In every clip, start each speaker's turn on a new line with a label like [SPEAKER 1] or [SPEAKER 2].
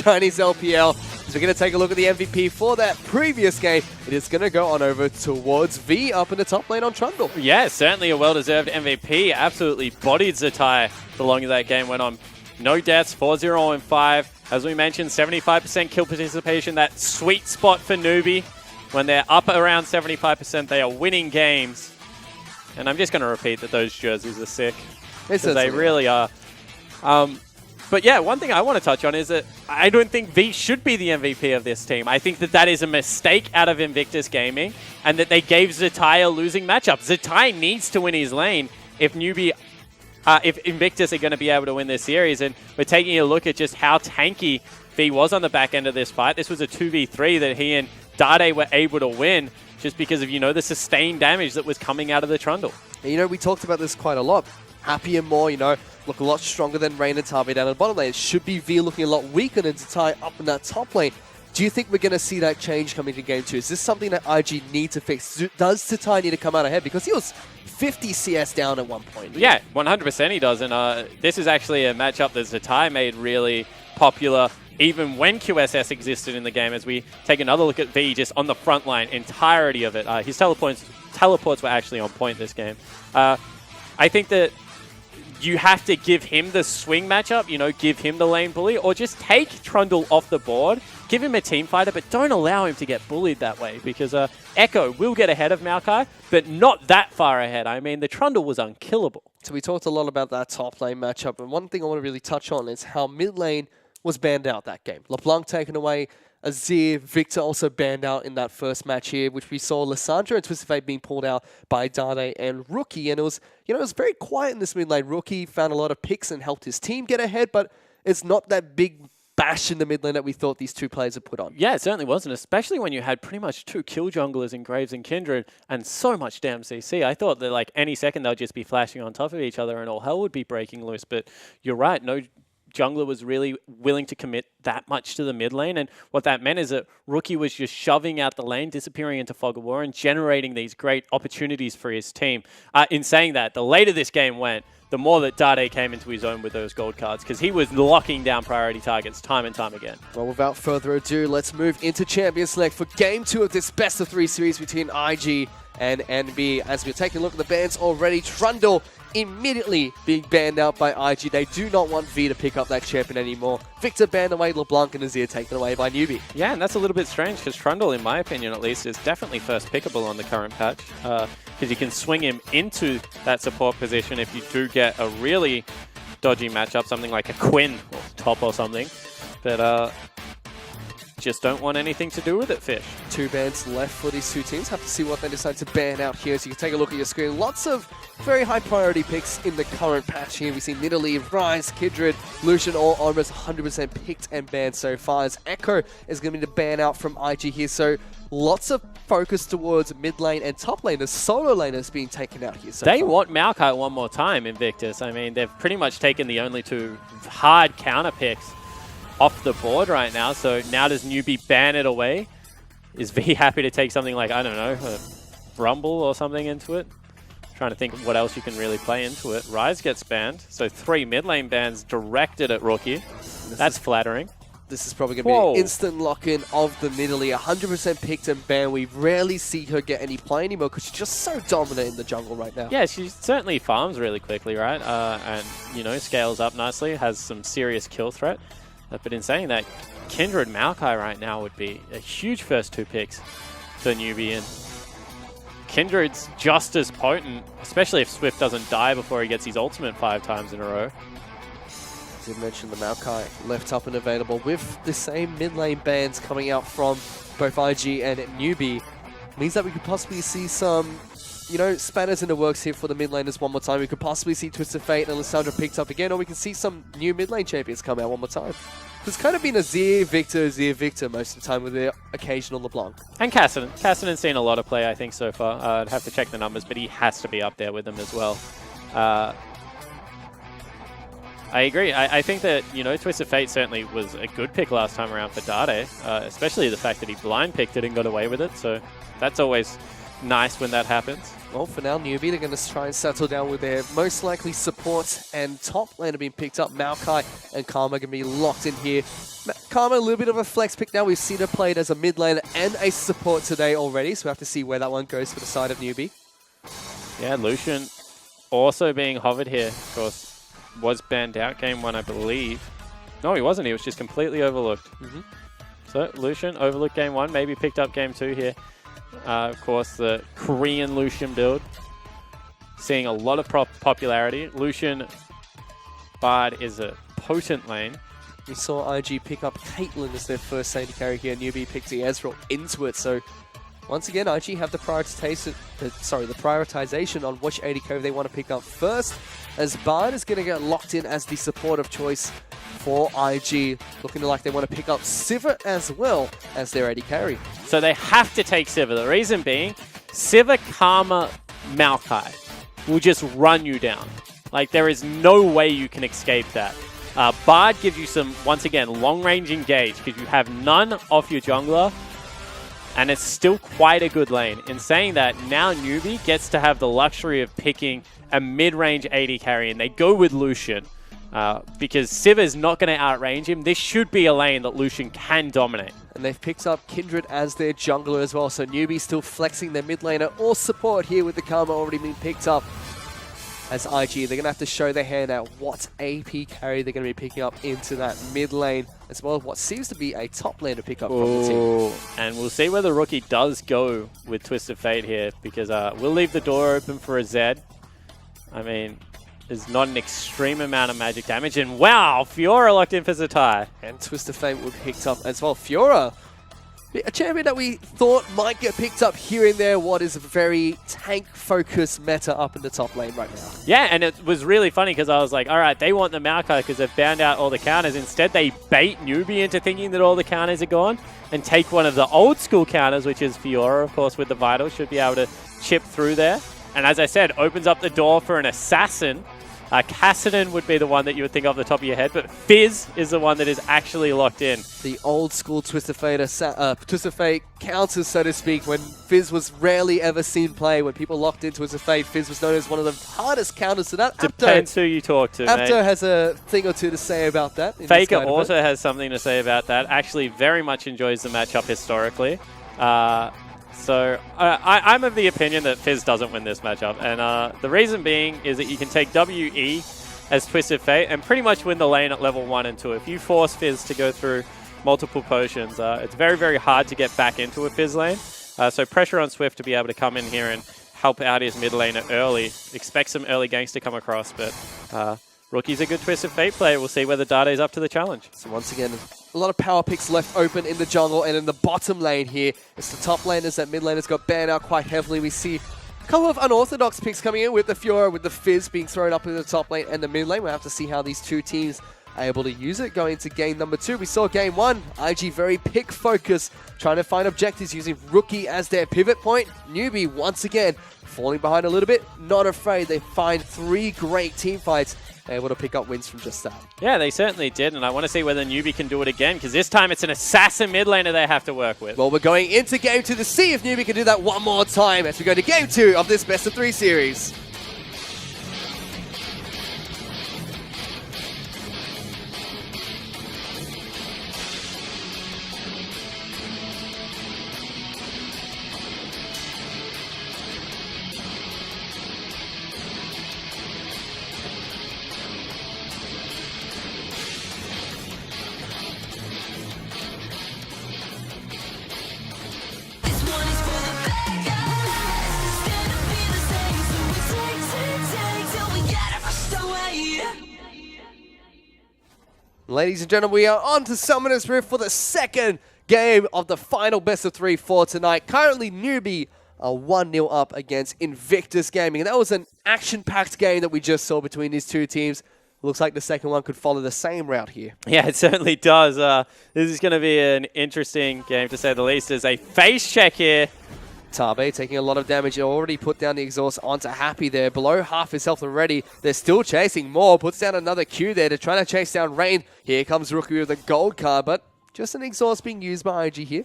[SPEAKER 1] Chinese LPL. So we're going to take a look at the MVP for that previous game. It is going to go on over towards V up in the top lane on Trundle.
[SPEAKER 2] Yeah, certainly a well-deserved MVP. Absolutely bodied Zatai the longer that game went on. No deaths, 4-0 and 5. As we mentioned, 75% kill participation, that sweet spot for Newbee. When they're up around 75%, they are winning games. And I'm just going to repeat that those jerseys are sick. They really are. But yeah, one thing I want to touch on is that I don't think V should be the MVP of this team. I think that that is a mistake out of Invictus Gaming and that they gave Zatai a losing matchup. Zatai needs to win his lane if if Invictus are going to be able to win this series. And we're taking a look at just how tanky V was on the back end of this fight. This was a 2v3 that he and Dade were able to win just because of, the sustained damage that was coming out of the Trundle.
[SPEAKER 1] And, we talked about this quite a lot. Happy and More, look a lot stronger than Rain and Tabe down in the bottom lane. It should be V looking a lot weaker than Zatai up in that top lane. Do you think we're going to see that change coming to Game 2? Is this something that IG need to fix? Does Zatai need to come out ahead? Because he was 50 CS down at one point.
[SPEAKER 2] Yeah, 100% he does. And this is actually a matchup that Zatai made really popular even when QSS existed in the game. As we take another look at V just on the front line, entirety of it. His teleports were actually on point this game. I think that you have to give him the swing matchup, give him the lane bully, or just take Trundle off the board, give him a team fighter, but don't allow him to get bullied that way, because Ekko will get ahead of Maokai, but not that far ahead. I mean, the Trundle was unkillable.
[SPEAKER 1] So we talked a lot about that top lane matchup, and one thing I want to really touch on is how mid lane was banned out that game. LeBlanc taken away, Azir, Viktor also banned out in that first match here, which we saw Lissandra and Twisted Fate being pulled out by Dade and Rookie. And it was, it was very quiet in this mid lane. Rookie found a lot of picks and helped his team get ahead, but it's not that big bash in the mid lane that we thought these two players had put on.
[SPEAKER 2] Yeah, it certainly wasn't, especially when you had pretty much two kill junglers in Graves and Kindred and so much damn CC. I thought that any second they'll just be flashing on top of each other and all hell would be breaking loose, but you're right, no jungler was really willing to commit that much to the mid lane, and what that meant is that Rookie was just shoving out the lane, disappearing into Fog of War, and generating these great opportunities for his team. In saying that, the later this game went, the more that Dade came into his own with those gold cards, because he was locking down priority targets time and time again.
[SPEAKER 1] Well, without further ado, let's move into Champion Select for Game 2 of this best-of-3 series between IG and NB. As we're taking a look at the bans already, Trundle immediately being banned out by IG. They do not want V to pick up that champion anymore. Viktor banned away, LeBlanc and Azir taken away by Newbee.
[SPEAKER 2] Yeah, and that's a little bit strange because Trundle, in my opinion at least, is definitely first pickable on the current patch, because you can swing him into that support position if you do get a really dodgy matchup, something like a Quinn or top or something. But just don't want anything to do with it, Fish. 2
[SPEAKER 1] bans left for these two teams. Have to see what they decide to ban out here. So you can take a look at your screen. Lots of very high priority picks in the current patch here. We see Nidalee, Ryze, Kindred, Lucian all almost 100% picked and banned so far. As Ekko is going to be the ban out from IG here. So lots of focus towards mid lane and top lane. The solo lane is being taken out here so
[SPEAKER 2] They
[SPEAKER 1] far.
[SPEAKER 2] want Maokai one more time, Invictus. I mean, they've pretty much taken the only 2 hard counter picks off the board right now, so now does Newbee ban it away? Is V happy to take something like, I don't know, a Rumble or something into it? Trying to think what else you can really play into it. Ryze gets banned, so 3 mid lane bans directed at Rookie. That's flattering.
[SPEAKER 1] This is probably going to be an instant lock-in of the Nidalee. 100% picked and banned. We rarely see her get any play anymore because she's just so dominant in the jungle right now.
[SPEAKER 2] Yeah, she certainly farms really quickly, right? And, scales up nicely, has some serious kill threat. But in saying that, Kindred Maokai right now would be a huge first 2 picks for Newbee, and Kindred's just as potent, especially if Swift doesn't die before he gets his ultimate 5 times in a row.
[SPEAKER 1] As you mentioned, the Maokai left up and available with the same mid lane bans coming out from both IG and Newbee. Means that we could possibly see some spanners in the works here for the mid laners one more time. We could possibly see Twisted Fate and Lissandra picked up again, or we can see some new mid lane champions come out one more time. It's kind of been Azir, Viktor most of the time with the occasional LeBlanc.
[SPEAKER 2] And Cassidy. Cassidy's seen a lot of play, I think, so far. I'd have to check the numbers, but he has to be up there with them as well. I agree. I think that, Twisted Fate certainly was a good pick last time around for Dade, especially the fact that he blind picked it and got away with it. So that's always nice when that happens.
[SPEAKER 1] Well, for now, Newbee, they're going to try and settle down with their most likely support and top laner being picked up. Maokai and Karma going to be locked in here. Karma, a little bit of a flex pick now. We've seen her played as a mid laner and a support today already, so we have to see where that one goes for the side of Newbee.
[SPEAKER 2] Yeah, Lucian also being hovered here, of course, was banned out game 1, I believe. No, he wasn't. He was just completely overlooked. So, Lucian overlooked game 1, maybe picked up game 2 here. Of course, the Korean Lucian build seeing a lot of popularity. Lucian Bard is a potent lane.
[SPEAKER 1] We saw IG pick up Caitlyn as their first AD carry here. Newbee picked the Ezreal into it. So once again, IG have the prioritization on which AD carry they want to pick up first, as Bard is going to get locked in as the supportive choice for IG, looking like they want to pick up Sivir as well as their AD carry.
[SPEAKER 2] So they have to take Sivir. The reason being, Sivir, Karma, Maokai will just run you down. Like, there is no way you can escape that. Bard gives you some, once again, long-range engage because you have none off your jungler, and it's still quite a good lane. In saying that, now Newbee gets to have the luxury of picking a mid-range AD carry, and they go with Lucian. Because Sivir is not going to outrange him. This should be a lane that Lucian can dominate.
[SPEAKER 1] And they've picked up Kindred as their jungler as well, so Newbee still flexing their mid laner or support here with the Karma already being picked up. As IG, they're going to have to show their hand at what AP carry they're going to be picking up into that mid lane, as well as what seems to be a top lane to pick up from the team.
[SPEAKER 2] And we'll see where the rookie does go with Twisted Fate here, because we'll leave the door open for a Zed. I mean, there's not an extreme amount of magic damage. And wow, Fiora locked in for Zatai.
[SPEAKER 1] And Twisted Fate were picked up as well. Fiora, a champion that we thought might get picked up here and there. What is a very tank-focused meta up in the top lane right now.
[SPEAKER 2] Yeah, and it was really funny because I was like, all right, they want the Maokai because they've banned out all the counters. Instead, they bait Newbee into thinking that all the counters are gone and take one of the old-school counters, which is Fiora, of course, with the Vital. Should be able to chip through there. And as I said, opens up the door for an assassin. Kassadin would be the one that you would think off the top of your head, but Fizz is the one that is actually locked in.
[SPEAKER 1] The old school Twisted Fate counters, so to speak, when Fizz was rarely ever seen play. When people locked into Twisted Fate, Fizz was known as one of the hardest counters to that.
[SPEAKER 2] Depends who you talk to, mate.
[SPEAKER 1] Apto has a thing or two to say about that.
[SPEAKER 2] Faker also has something to say about that. Actually very much enjoys the matchup historically. So I'm of the opinion that Fizz doesn't win this matchup, and the reason being is that you can take WE as Twisted Fate and pretty much win the lane at level 1 and 2. If you force Fizz to go through multiple potions, it's very, very hard to get back into a Fizz lane. So pressure on Swift to be able to come in here and help out his mid laner early. Expect some early ganks to come across, but Rookie's a good Twisted Fate player. We'll see whether Dade is up to the challenge.
[SPEAKER 1] So once again, a lot of power picks left open in the jungle and in the bottom lane here. It's the top laners that mid laners got banned out quite heavily. We see a couple of unorthodox picks coming in with the Fiora, with the Fizz being thrown up in the top lane and the mid lane. We'll have to see how these two teams are able to use it going into game number 2. We saw game 1, IG very pick focused, trying to find objectives using Rookie as their pivot point. Newbee once again falling behind a little bit, not afraid. They find 3 great team fights, able to pick up wins from just that.
[SPEAKER 2] Yeah, they certainly did, and I want to see whether Newbee can do it again, because this time it's an assassin mid laner they have to work with.
[SPEAKER 1] Well, we're going into game 2 to see if Newbee can do that one more time as we go to game 2 of this best of 3 series. Ladies and gentlemen, we are on to Summoner's Rift for the second game of the final best of 3 for tonight. Currently, Newbee are 1-0 up against Invictus Gaming. And that was an action-packed game that we just saw between these two teams. Looks like the second one could follow the same route here.
[SPEAKER 2] Yeah, it certainly does. This is going to be an interesting game, to say the least. There's a face check here.
[SPEAKER 1] Tabe taking a lot of damage. He already put down the exhaust onto Happy there. Below half his health already. They're still chasing more. Puts down another Q there to try to chase down Rain. Here comes Rookie with a gold card, but just an exhaust being used by IG here.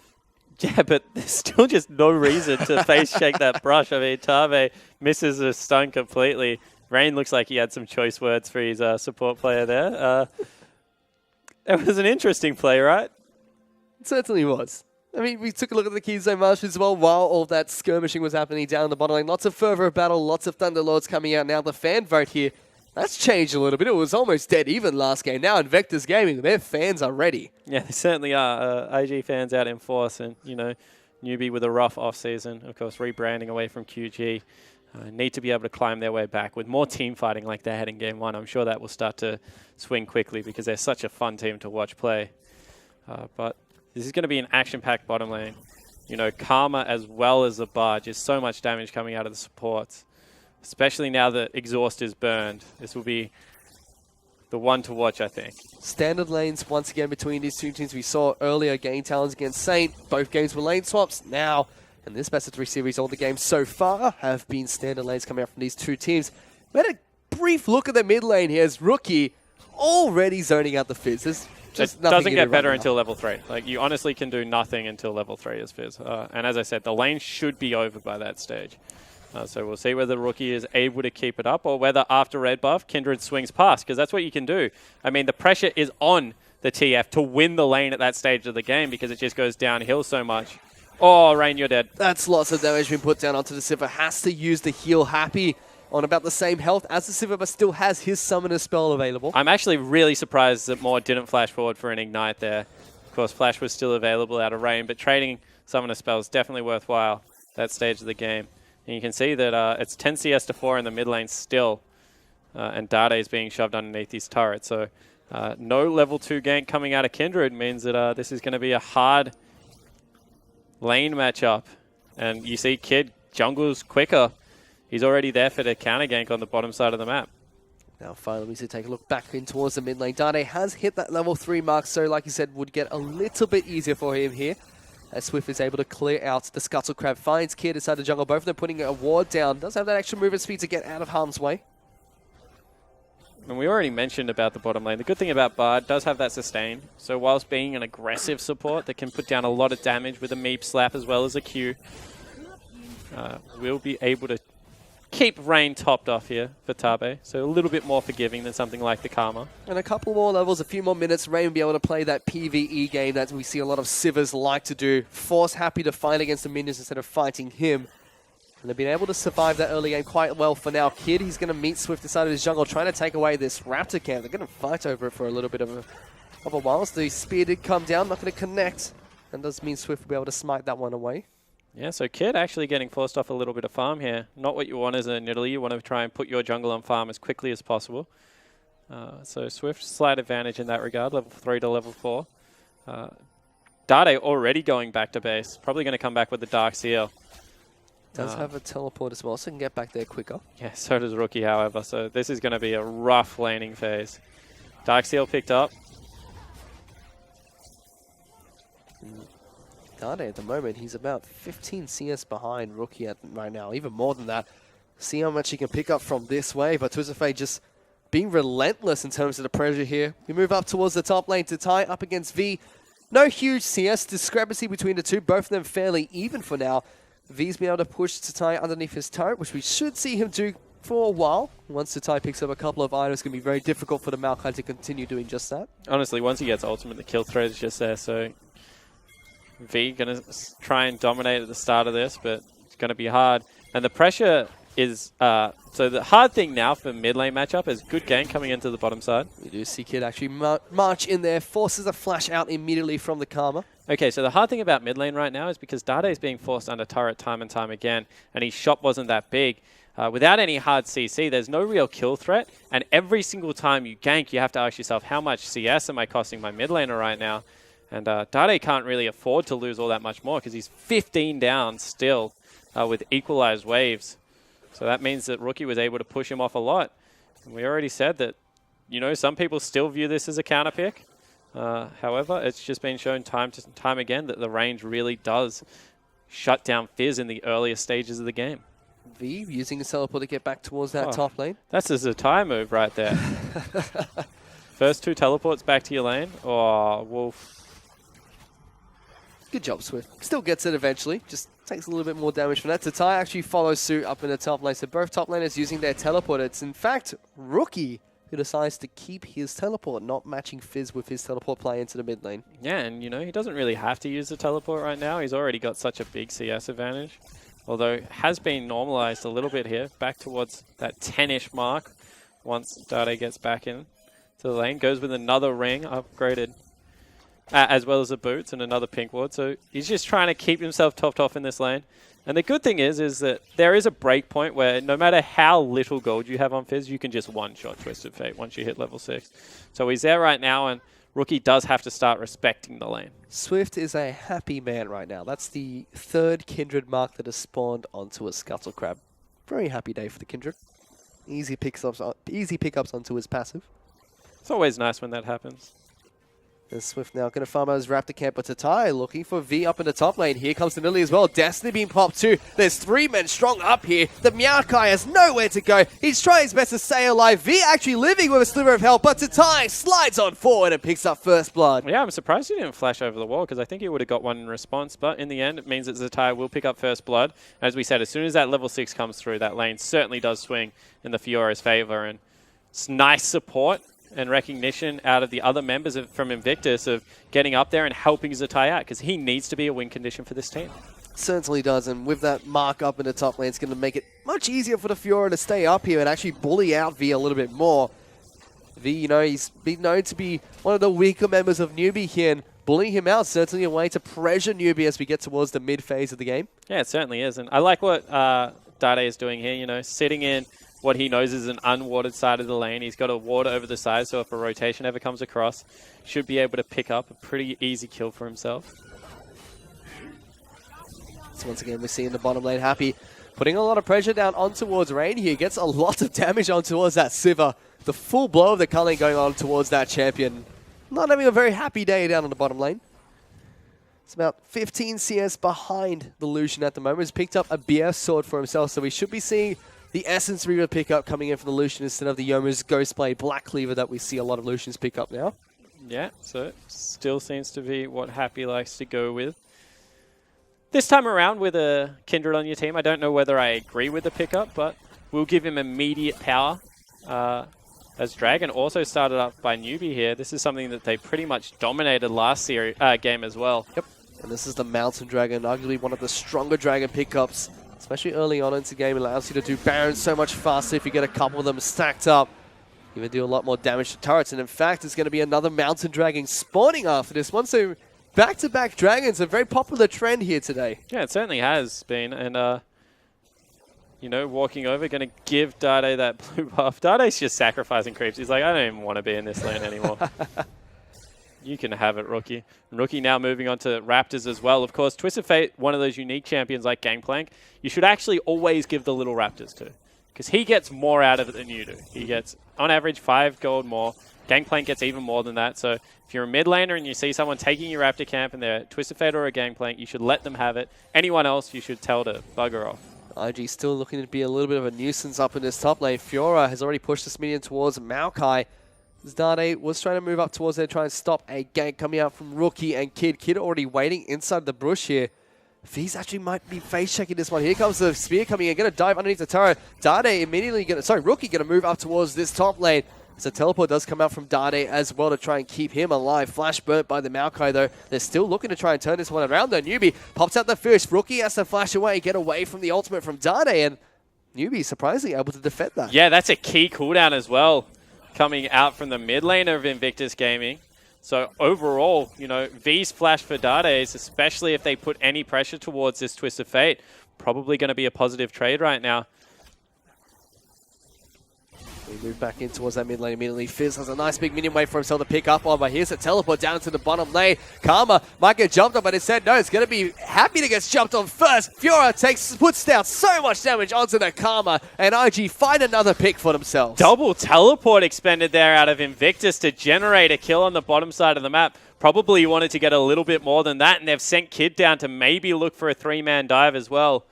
[SPEAKER 2] Yeah, but there's still just no reason to face shake that brush. I mean, Tabe misses a stun completely. Rain looks like he had some choice words for his support player there. It was an interesting play, right?
[SPEAKER 1] It certainly was. I mean, we took a look at the key zone march as well while all that skirmishing was happening down the bottom lane. Lots of fervor of battle, lots of Thunderlords coming out. Now the fan vote here, that's changed a little bit. It was almost dead even last game. Now Invictus Gaming, their fans are ready.
[SPEAKER 2] Yeah, they certainly are. AG fans out in force and, you know, Newbee with a rough off-season. Of course, rebranding away from QG. Need to be able to climb their way back. With more team fighting like they had in Game 1, I'm sure that will start to swing quickly because they're such a fun team to watch play. But this is going to be an action-packed bottom lane. You know, Karma as well as the Barge. There's so much damage coming out of the supports. Especially now that Exhaust is burned. This will be the one to watch, I think.
[SPEAKER 1] Standard lanes once again between these two teams. We saw earlier game talents against Saint. Both games were lane swaps. Now, in this best of 3 series, all the games so far have been standard lanes coming out from these two teams. We had a brief look at the mid lane here as Rookie already zoning out the Fizz. There's just
[SPEAKER 2] it
[SPEAKER 1] nothing
[SPEAKER 2] doesn't get better
[SPEAKER 1] right
[SPEAKER 2] until level 3. Like, you honestly can do nothing until level 3 as Fizz. And as I said, the lane should be over by that stage. So we'll see whether Rookie is able to keep it up or whether after red buff, Kindred swings past, because that's what you can do. I mean, the pressure is on the TF to win the lane at that stage of the game because it just goes downhill so much. Oh, Rain, you're dead.
[SPEAKER 1] That's lots of damage being put down onto the Sivir. Has to use the heal. Happy on about the same health as the Sivir, but still has his summoner spell available.
[SPEAKER 2] I'm actually really surprised that Maw didn't flash forward for an Ignite there. Of course, Flash was still available out of Rain, but trading summoner spells definitely worthwhile that stage of the game. And you can see that it's 10 CS to 4 in the mid lane still, and Dade is being shoved underneath his turret. So no level 2 gank coming out of Kindred means that this is going to be a hard lane matchup. And you see Kid jungles quicker. He's already there for the counter gank on the bottom side of the map.
[SPEAKER 1] Now finally we see take a look back in towards the mid lane. Dade has hit that level 3 mark, so like you said, would get a little bit easier for him here. As Swift is able to clear out the Scuttle Crab, finds Kid inside the jungle, both of them putting a ward down. Does have that extra movement speed to get out of harm's way.
[SPEAKER 2] And we already mentioned about the bottom lane. The good thing about Bard does have that sustain. So whilst being an aggressive support that can put down a lot of damage with a Meep slap as well as a Q, we'll be able to keep Rain topped off here for Tabe. So a little bit more forgiving than something like the Karma.
[SPEAKER 1] And a couple more levels, a few more minutes, Rain will be able to play that PvE game that we see a lot of Sivers like to do. Force Happy to fight against the minions instead of fighting him. And they've been able to survive that early game quite well for now. Kid, he's going to meet Swift inside of his jungle, trying to take away this Raptor camp. They're going to fight over it for a little bit of a while. So the spear did come down, not going to connect. And does mean Swift will be able to smite that one away.
[SPEAKER 2] Yeah, so Kid actually getting forced off a little bit of farm here. Not what you want as a Nidalee. You want to try and put your jungle on farm as quickly as possible. So Swift, slight advantage in that regard, level 3 to level 4. Dade already going back to base. Probably going to come back with the Dark Seal.
[SPEAKER 1] Does have a teleport as well, so can get back there quicker.
[SPEAKER 2] Yeah, so does Rookie, however. So this is going to be a rough laning phase. Dark Seal picked up.
[SPEAKER 1] Dade at the moment, he's about 15 CS behind Rookie right now, even more than that. See how much he can pick up from this wave, but Twistify just being relentless in terms of the pressure here. We move up towards the top lane to tie up against V. No huge CS discrepancy between the two, both of them fairly even for now. V's been able to push Tatai underneath his turret, which we should see him do for a while. Once Tatai picks up a couple of items, it's going to be very difficult for the Maokai to continue doing just that.
[SPEAKER 2] Honestly, once he gets ultimate, the kill threat is just there, so V going to try and dominate at the start of this, but it's going to be hard. And the pressure is... so the hard thing now for mid lane matchup is good gank coming into the bottom side.
[SPEAKER 1] We do see Kid actually march in there, forces a flash out immediately from the Karma.
[SPEAKER 2] Okay, so the hard thing about mid lane right now is because Dade is being forced under turret time and time again, and his shot wasn't that big. Without any hard CC, there's no real kill threat, and every single time you gank, you have to ask yourself, how much CS am I costing my mid laner right now? And Dade can't really afford to lose all that much more because he's 15 down still with equalized waves. So that means that Rookie was able to push him off a lot. And we already said that, you know, some people still view this as a counter pick. However, it's just been shown time again that the range really does shut down Fizz in the earlier stages of the game.
[SPEAKER 1] V using his teleport to get back towards that top lane.
[SPEAKER 2] That's a Zatai move right there. First two teleports back to your lane. Oh, Wolf.
[SPEAKER 1] Good job, Swift. Still gets it eventually. Just takes a little bit more damage from that. Tatai actually follows suit up in the top lane. So both top laners using their teleport. It's in fact Rookie who decides to keep his teleport, not matching Fizz with his teleport play into the mid lane.
[SPEAKER 2] Yeah, and you know, he doesn't really have to use the teleport right now. He's already got such a big CS advantage. Although has been normalized a little bit here, back towards that 10-ish mark once Dade gets back in to the lane. Goes with another ring upgraded, as well as the boots and another pink ward. So he's just trying to keep himself topped off in this lane. And the good thing is that there is a break point where no matter how little gold you have on Fizz, you can just one-shot Twisted Fate once you hit level 6. So he's there right now, and Rookie does have to start respecting the lane.
[SPEAKER 1] Swift is a happy man right now. That's the 3rd Kindred mark that has spawned onto a Scuttle Crab. Very happy day for the Kindred. Easy pickups onto his passive.
[SPEAKER 2] It's always nice when that happens.
[SPEAKER 1] And Swift now going to farm out his Raptor camper Tatai, looking for V up in the top lane. Here comes the Nidalee as well. Destiny being popped too. There's 3 men strong up here. The Maokai has nowhere to go. He's trying his best to stay alive. V actually living with a sliver of health, but Tatai slides on forward and picks up first blood.
[SPEAKER 2] Yeah, I'm surprised he didn't flash over the wall because I think he would have got one in response. But in the end, it means that Tatai will pick up first blood. As we said, as soon as that level 6 comes through, that lane certainly does swing in the Fiora's favor. And it's nice support and recognition out of the other members from Invictus of getting up there and helping Tatai out because he needs to be a win condition for this team.
[SPEAKER 1] Certainly does, and with that mark up in the top lane, it's going to make it much easier for the Fiora to stay up here and actually bully out V a little bit more. V, you know, he's been known to be one of the weaker members of Newbee here, and bullying him out certainly a way to pressure Newbee as we get towards the mid phase of the game.
[SPEAKER 2] Yeah, it certainly is, and I like what Dade is doing here, you know, sitting in what he knows is an unwarded side of the lane. He's got a ward over the side, so if a rotation ever comes across, should be able to pick up a pretty easy kill for himself.
[SPEAKER 1] So once again, we're seeing the bottom lane Happy putting a lot of pressure down on towards Rain here. Gets a lot of damage on towards that Sivir. The full blow of the culling going on towards that champion. Not having a very happy day down on the bottom lane. It's about 15 CS behind the Lucian at the moment. He's picked up a BF sword for himself, so we should be seeing the Essence Reaver pickup coming in from the Lucian instead of the Yomu's Ghostblade Black Cleaver that we see a lot of Lucians pick up now.
[SPEAKER 2] Yeah, so it still seems to be what Happy likes to go with. This time around with a Kindred on your team, I don't know whether I agree with the pickup, but we'll give him immediate power. As Dragon also started up by Newbee here, this is something that they pretty much dominated last game as well.
[SPEAKER 1] Yep, and this is the Mountain Dragon, arguably one of the stronger Dragon pickups. Especially early on into the game, it allows you to do Barons so much faster if you get a couple of them stacked up. Even do a lot more damage to turrets. And in fact, it's going to be another Mountain Dragon spawning after this one. So back-to-back Dragons, a very popular trend here today.
[SPEAKER 2] Yeah, it certainly has been. And, you know, walking over, going to give Dade that blue buff. Dade's just sacrificing creeps. He's like, I don't even want to be in this lane anymore. You can have it, Rookie. And Rookie now moving on to Raptors as well. Of course, Twisted Fate, one of those unique champions like Gangplank, you should actually always give the little Raptors to. Because he gets more out of it than you do. He gets, on average, 5 gold more. Gangplank gets even more than that. So if you're a mid laner and you see someone taking your Raptor camp and they're Twisted Fate or a Gangplank, you should let them have it. Anyone else, you should tell to bugger off.
[SPEAKER 1] IG still looking to be a little bit of a nuisance up in this top lane. Fiora has already pushed this minion towards Maokai. Dade was trying to move up towards there, try and stop a gank coming out from Rookie and Kid. Kid already waiting inside the bush here. Fizz actually might be face checking this one. Here comes the spear coming in, going to dive underneath the turret. Dade immediately Rookie going to move up towards this top lane. So teleport does come out from Dade as well to try and keep him alive. Flash burnt by the Maokai though. They're still looking to try and turn this one around though. Newbee pops out the fish. Rookie has to flash away, get away from the ultimate from Dade, and Newbee surprisingly able to defend that.
[SPEAKER 2] Yeah, that's a key cooldown as well, coming out from the mid lane of Invictus Gaming. So overall, you know, V's flash for Dade, especially if they put any pressure towards this Twisted Fate, probably going to be a positive trade right now.
[SPEAKER 1] We move back in towards that mid lane immediately. Fizz has a nice big minion wave for himself to pick up on, but here's a teleport down to the bottom lane. Karma might get jumped on, but instead, no, it's going to be Happy to get jumped on first. Fiora puts down so much damage onto the Karma, and IG find another pick for themselves.
[SPEAKER 2] Double teleport expended there out of Invictus to generate a kill on the bottom side of the map. Probably wanted to get a little bit more than that, and they've sent Kid down to maybe look for a 3-man dive as well.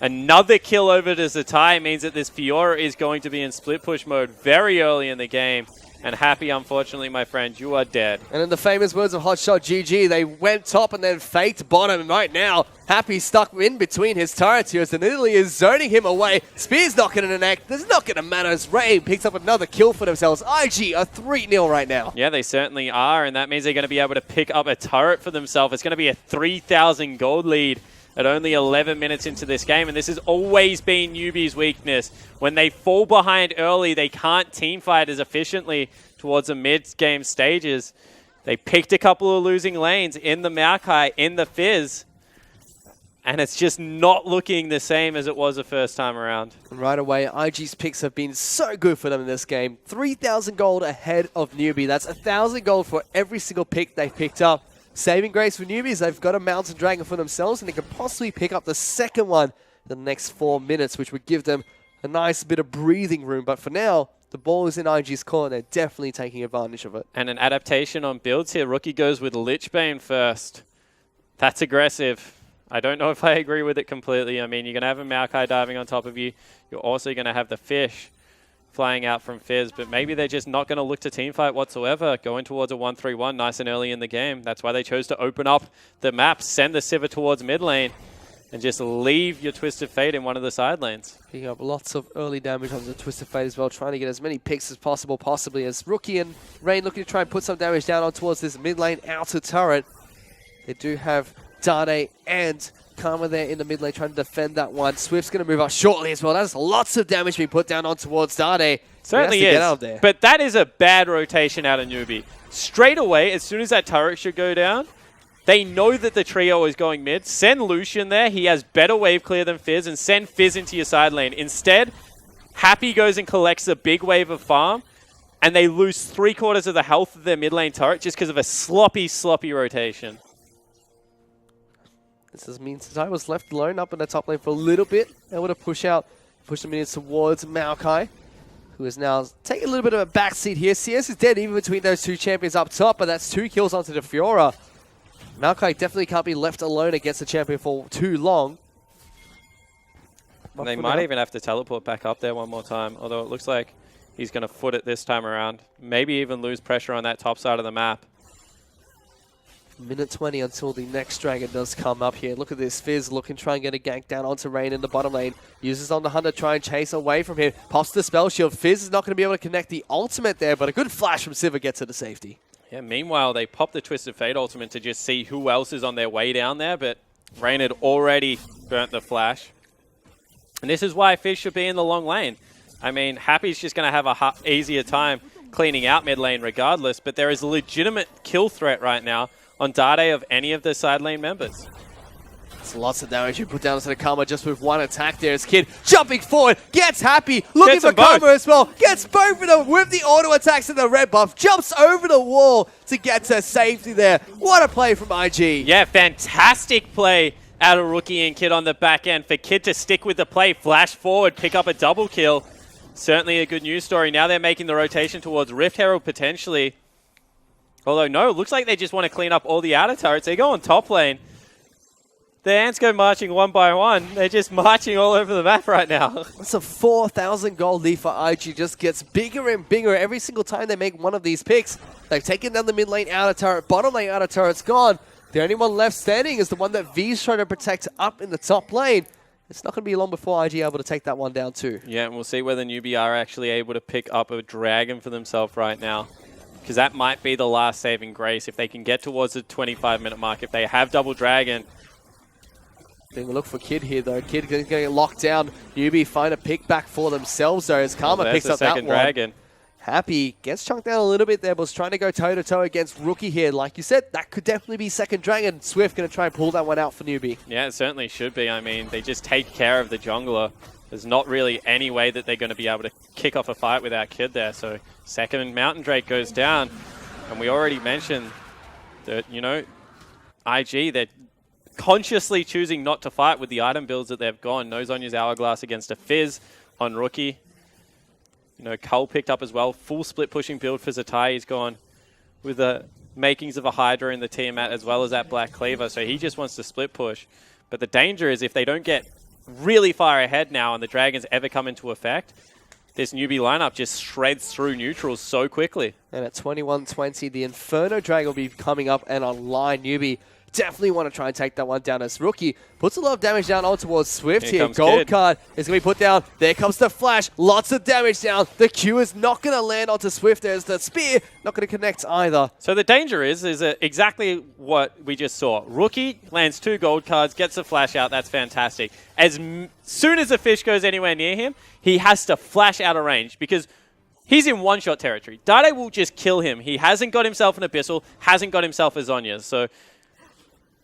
[SPEAKER 2] Another kill over to Tabe means that this Fiora is going to be in split push mode very early in the game. And Happy, unfortunately, my friend, you are dead.
[SPEAKER 1] And in the famous words of Hotshot GG, they went top and then faked bottom. And right now, Happy stuck in between his turrets here as the Nidalee is zoning him away. Spear's not going to connect. This is not going to matter as Ray picks up another kill for themselves. IG are 3-0 right now.
[SPEAKER 2] Yeah, they certainly are. And that means they're going to be able to pick up a turret for themselves. It's going to be a 3,000 gold lead at only 11 minutes into this game, and this has always been Newbee's weakness. When they fall behind early, they can't teamfight as efficiently towards the mid-game stages. They picked a couple of losing lanes in the Maokai, in the Fizz, and it's just not looking the same as it was the first time around.
[SPEAKER 1] And right away, IG's picks have been so good for them in this game. 3,000 gold ahead of Newbee. That's 1,000 gold for every single pick they've picked up. Saving grace for Newbies, they've got a Mountain Dragon for themselves, and they can possibly pick up the second one in the next 4 minutes, which would give them a nice bit of breathing room. But for now, the ball is in IG's court, and they're definitely taking advantage of it.
[SPEAKER 2] And an adaptation on builds here. Rookie goes with Lichbane first. That's aggressive. I don't know if I agree with it completely. I mean, you're going to have a Maokai diving on top of you. You're also going to have the fish flying out from Fizz, but maybe they're just not going to look to teamfight whatsoever, going towards a 1-3-1 nice and early in the game. That's why they chose to open up the map, send the Sivir towards mid lane, and just leave your Twisted Fate in one of the side lanes.
[SPEAKER 1] Picking up lots of early damage on the Twisted Fate as well, trying to get as many picks as possible, possibly as Rookie and Rain looking to try and put some damage down on towards this mid lane outer turret. They do have Dade and Karma there in the mid lane trying to defend that one. Swift's going to move up shortly as well. That's lots of damage being put down on towards Dade.
[SPEAKER 2] Certainly is, but that is a bad rotation out of Newbee. Straight away, as soon as that turret should go down, they know that the trio is going mid. Send Lucian there. He has better wave clear than Fizz, and send Fizz into your side lane. Instead, Happy goes and collects a big wave of farm, and they lose 3/4 of the health of their mid lane turret just because of a sloppy, sloppy rotation.
[SPEAKER 1] This means that I was left alone up in the top lane for a little bit. Able to push the minions towards Maokai, who is now taking a little bit of a backseat here. CS is dead even between those two champions up top, but that's 2 kills onto the Fiora. Maokai definitely can't be left alone against the champion for too long.
[SPEAKER 2] They might even have to teleport back up there one more time, although it looks like he's going to foot it this time around. Maybe even lose pressure on that top side of the map.
[SPEAKER 1] Minute 20 until the next dragon does come up here. Look at this. Fizz looking to try and get a gank down onto Rain in the bottom lane. Uses on the Hunter, try and chase away from him. Pops the spell shield. Fizz is not going to be able to connect the ultimate there, but a good flash from Sivir gets her to safety.
[SPEAKER 2] Yeah, meanwhile, they pop the Twisted Fate ultimate to just see who else is on their way down there, but Rain had already burnt the flash. And this is why Fizz should be in the long lane. I mean, Happy's just going to have a easier time cleaning out mid lane regardless, but there is a legitimate kill threat right now on Dade of any of the side lane members.
[SPEAKER 1] It's lots of damage you put down to the Karma just with one attack there. As Kid jumping forward, gets Happy, looking for Karma as well, gets both of them with the auto attacks and the red buff, jumps over the wall to get to safety there. What a play from IG.
[SPEAKER 2] Yeah, fantastic play out of Rookie and Kid on the back end. For Kid to stick with the play, flash forward, pick up a double kill. Certainly a good news story. Now they're making the rotation towards Rift Herald potentially. Although, no, looks like they just want to clean up all the outer turrets. They go on top lane. The ants go marching one by one. They're just marching all over the map right now.
[SPEAKER 1] That's a 4,000 gold lead for IG. Just gets bigger and bigger every single time they make one of these picks. They've taken down the mid lane outer turret. Bottom lane outer turret's gone. The only one left standing is the one that V's trying to protect up in the top lane. It's not going to be long before IG able to take that one down too.
[SPEAKER 2] Yeah, and we'll see whether Newbee are actually able to pick up a dragon for themselves right now. Because that might be the last saving grace if they can get towards the 25-minute mark. If they have double dragon.
[SPEAKER 1] Taking a look for Kid here though. Kid going to get locked down. Newbee find a pick back for themselves though as Karma picks up that one.
[SPEAKER 2] Dragon.
[SPEAKER 1] Happy gets chunked down a little bit there, but was trying to go toe-to-toe against Rookie here. Like you said, that could definitely be second dragon. Swift going to try and pull that one out for Newbee.
[SPEAKER 2] Yeah, it certainly should be. I mean, they just take care of the jungler. There's not really any way that they're going to be able to kick off a fight without Kid there. So second Mountain Drake goes down. And we already mentioned that, you know, IG, they're consciously choosing not to fight with the item builds that they've gone. No Zonya's Hourglass against a Fizz on Rookie. You know, Cull picked up as well. Full split pushing build for Zatai. He's gone with the makings of a Hydra in the Tiamat as well as that Black Cleaver. So he just wants to split push. But the danger is if they don't get really far ahead now and the dragons ever come into effect, this Newbee lineup just shreds through neutrals so quickly.
[SPEAKER 1] And at 21-20, the Inferno Dragon will be coming up and online. Newbee definitely want to try and take that one down as Rookie. Puts a lot of damage down on towards Swift here. Gold
[SPEAKER 2] Kid.
[SPEAKER 1] card is going to be put down. There comes the flash. Lots of damage down. The Q is not going to land onto Swift. There's the spear. Not going to connect either.
[SPEAKER 2] So the danger is exactly what we just saw. Rookie lands 2 gold cards, gets a flash out. That's fantastic. As soon as the fish goes anywhere near him, he has to flash out of range because he's in one-shot territory. Dade will just kill him. He hasn't got himself an Abyssal, hasn't got himself a Zhonya. So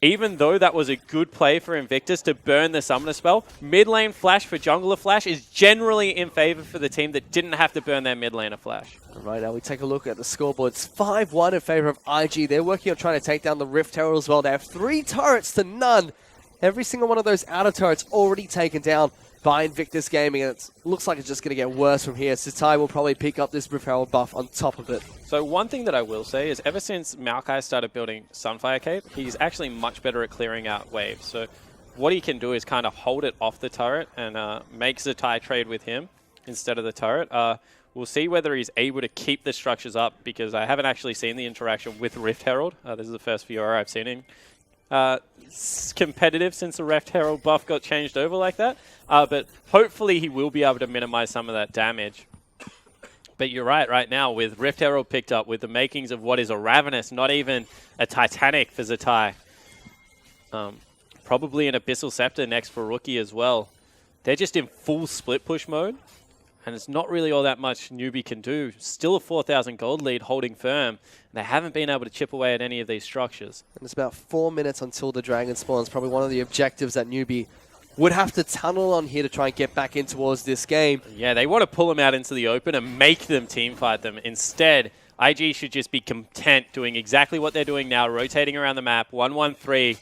[SPEAKER 2] even though that was a good play for Invictus to burn the Summoner spell, mid lane flash for jungler flash is generally in favor for the team that didn't have to burn their mid laner flash.
[SPEAKER 1] Right now we take a look at the scoreboard. It's 5-1 in favor of IG. They're working on trying to take down the Rift Herald as well. They have 3 turrets to none. Every single one of those outer turrets already taken down by Invictus Gaming, and it looks like it's just going to get worse from here. Sitai will probably pick up this Rift Herald buff on top of it.
[SPEAKER 2] So one thing that I will say is ever since Maokai started building Sunfire Cape, he's actually much better at clearing out waves. So what he can do is kind of hold it off the turret and make Sitai trade with him instead of the turret. We'll see whether he's able to keep the structures up because I haven't actually seen the interaction with Rift Herald. This is the first Fiora I've seen him competitive since the Rift Herald buff got changed over like that. But hopefully he will be able to minimize some of that damage. But you're right now, with Rift Herald picked up, with the makings of what is a Ravenous, not even a Titanic for Zatai. Probably an Abyssal Scepter next for Rookie as well. They're just in full split push mode. And it's not really all that much Newbee can do. Still a 4,000 gold lead holding firm. They haven't been able to chip away at any of these structures.
[SPEAKER 1] And it's about 4 minutes until the Dragon spawns. Probably one of the objectives that Newbee would have to tunnel on here to try and get back in towards this game.
[SPEAKER 2] Yeah, they want to pull them out into the open and make them teamfight them. Instead, IG should just be content doing exactly what they're doing now, rotating around the map, 1-1-3,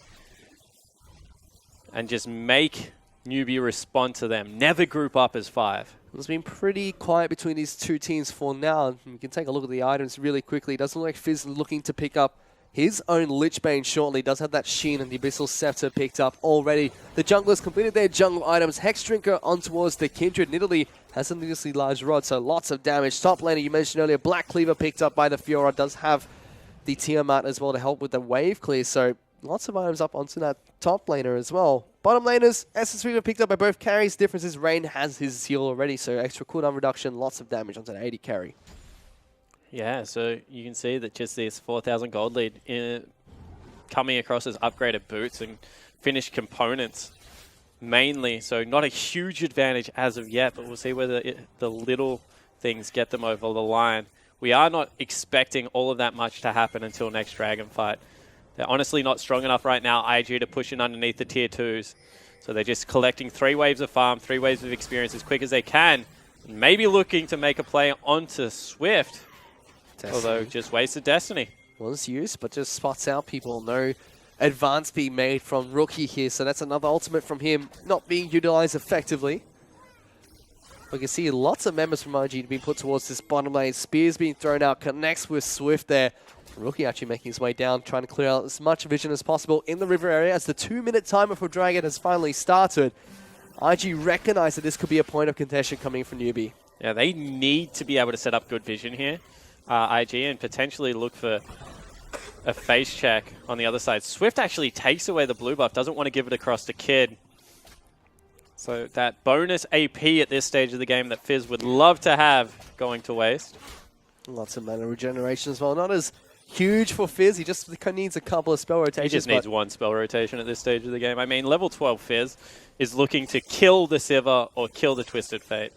[SPEAKER 2] and just make Newbee respond to them. Never group up as 5.
[SPEAKER 1] It's been pretty quiet between these two teams for now. You can take a look at the items really quickly. It doesn't look like Fizz looking to pick up his own Lichbane shortly. Does have that Sheen and the Abyssal Scepter picked up already. The junglers completed their jungle items. Hex Drinker on towards the Kindred. Nidalee has a needlessly large rod, so lots of damage. Top laner, you mentioned earlier, Black Cleaver picked up by the Fiora. Does have the Tiamat as well to help with the wave clear, so lots of items up onto that top laner as well. Bottom laners, Essence Reaver picked up by both carries. Difference is Rain has his heal already, so extra cooldown reduction, lots of damage onto the 80 carry.
[SPEAKER 2] Yeah, so you can see that just this 4,000 gold lead coming across as upgraded boots and finished components mainly. So not a huge advantage as of yet, but we'll see whether the little things get them over the line. We are not expecting all of that much to happen until next Dragon fight. They're honestly not strong enough right now, IG, to push in underneath the tier 2s. So they're just collecting 3 waves of farm, 3 waves of experience as quick as they can. Maybe looking to make a play onto Swift. Destiny. Although just wasted Destiny.
[SPEAKER 1] Was used, but just spots out people. No advance being made from Rookie here, so that's another ultimate from him not being utilized effectively. We can see lots of members from IG being put towards this bottom lane. Spears being thrown out, connects with Swift there. Rookie actually making his way down, trying to clear out as much vision as possible in the river area as the 2-minute timer for Dragon has finally started. IG recognize that this could be a point of contention coming from Newbee.
[SPEAKER 2] Yeah, they need to be able to set up good vision here, IG, and potentially look for a face check on the other side. Swift actually takes away the blue buff, doesn't want to give it across to Kid. So that bonus AP at this stage of the game that Fizz would love to have going to waste.
[SPEAKER 1] Lots of mana regeneration as well. Not as huge for Fizz. He just needs a couple of spell rotations.
[SPEAKER 2] He just needs one spell rotation at this stage of the game. I mean, level 12 Fizz is looking to kill the Sivir or kill the Twisted Fate.